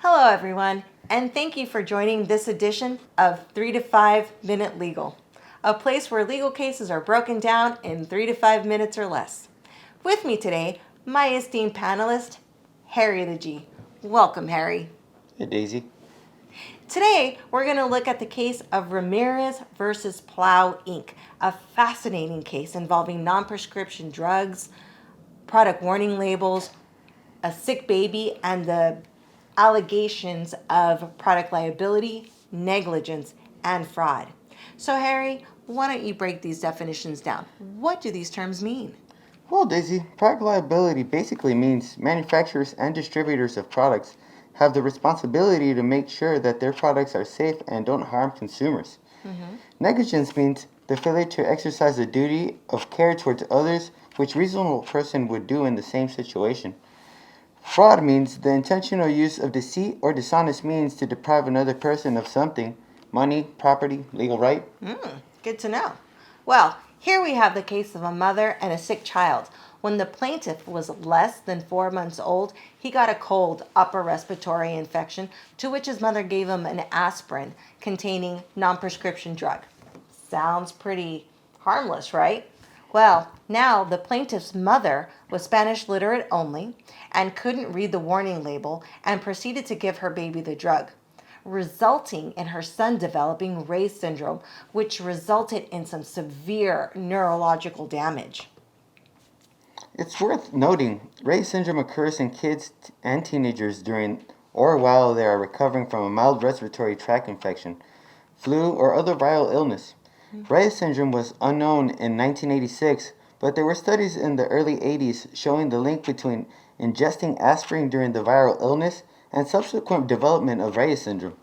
Hello, everyone, and thank you for joining this edition of 3 to 5 Minute Legal, a place where legal cases are broken down in 3 to 5 minutes or less. With me today, my esteemed panelist, Harry the G. Welcome, Harry. Hey, Daisy. Today, we're going to look at the case of Ramirez versus Plough, Inc., a fascinating case involving non-prescription drugs, product warning labels, a sick baby, and the allegations of product liability, negligence, and fraud. So, Harry, why don't you break these definitions down? What do these terms mean? Well, Daisy, product liability basically means manufacturers and distributors of products have the responsibility to make sure that their products are safe and don't harm consumers. Negligence means the failure to exercise a duty of care towards others which a reasonable person would do in the same situation. Fraud means the intentional use of deceit or dishonest means to deprive another person of something, money, property, legal right. Good to know. Well, here we have the case of a mother and a sick child. When the plaintiff was less than 4 months old, he got a cold upper respiratory infection, to which his mother gave him an aspirin containing non-prescription drug. Sounds pretty harmless, right? Well, now the plaintiff's mother was Spanish literate only and couldn't read the warning label and proceeded to give her baby the drug, resulting in her son developing Ray's syndrome, which resulted in some severe neurological damage. It's worth noting, Ray's syndrome occurs in kids and teenagers during or while they are recovering from a mild respiratory tract infection, flu, or other viral illness. Ray's syndrome was unknown in 1986, but there were studies in the early 80s showing the link between ingesting aspirin during the viral illness and subsequent development of Ray's syndrome.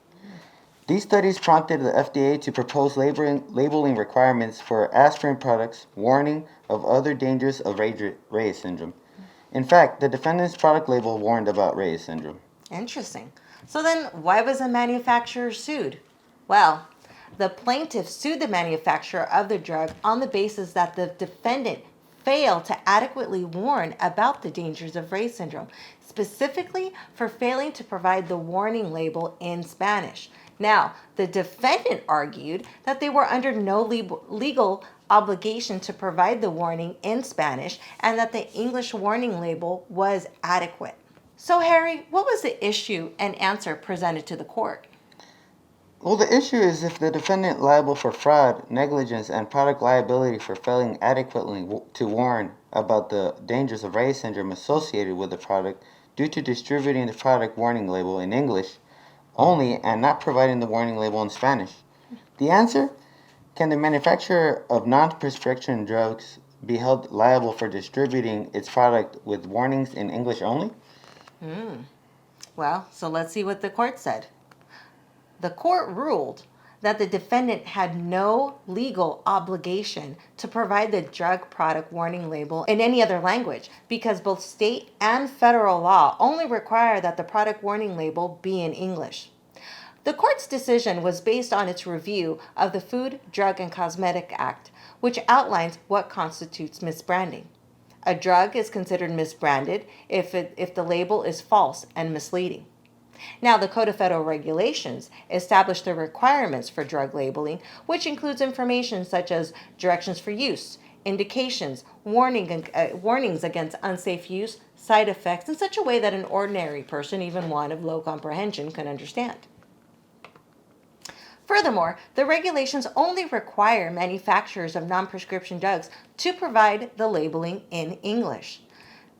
These studies prompted the FDA to propose labeling requirements for aspirin products, warning of other dangers of Ray's syndrome. In fact, the defendant's product label warned about Ray's syndrome. Interesting. So then, why was the manufacturer sued? Well, the plaintiff sued the manufacturer of the drug on the basis that the defendant failed to adequately warn about the dangers of Ray's syndrome, specifically for failing to provide the warning label in Spanish. Now, the defendant argued that they were under no legal obligation to provide the warning in Spanish and that the English warning label was adequate. So, Harry, what was the issue and answer presented to the court? Well, the issue is if the defendant liable for fraud, negligence, and product liability for failing adequately to warn about the dangers of Ray's syndrome associated with the product due to distributing the product warning label in English only and not providing the warning label in Spanish. The answer? Can the manufacturer of non-prescription drugs be held liable for distributing its product with warnings in English only? Well, so let's see what the court said. The court ruled that the defendant had no legal obligation to provide the drug product warning label in any other language because both state and federal law only require that the product warning label be in English. The court's decision was based on its review of the Food, Drug, and Cosmetic Act, which outlines what constitutes misbranding. A drug is considered misbranded if the label is false and misleading. Now, the Code of Federal Regulations establish the requirements for drug labeling, which includes information such as directions for use, indications, warnings against unsafe use, side effects, in such a way that an ordinary person, even one of low comprehension, can understand. Furthermore, the regulations only require manufacturers of non-prescription drugs to provide the labeling in English.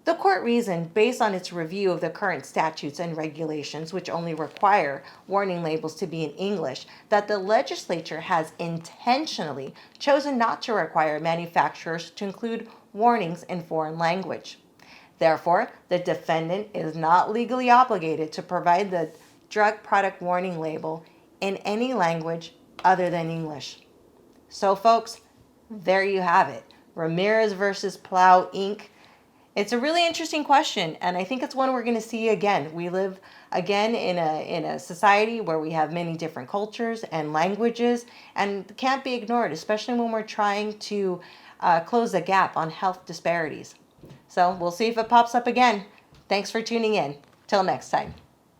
The court reasoned, based on its review of the current statutes and regulations, which only require warning labels to be in English, that the legislature has intentionally chosen not to require manufacturers to include warnings in foreign language. Therefore, the defendant is not legally obligated to provide the drug product warning label in any language other than English. So, folks, there you have it. Ramirez versus Plough, Inc. It's a really interesting question, and I think it's one we're going to see again. We live again in a society where we have many different cultures and languages, and can't be ignored, especially when we're trying to close the gap on health disparities. So we'll see if it pops up again. Thanks for tuning in. Till next time.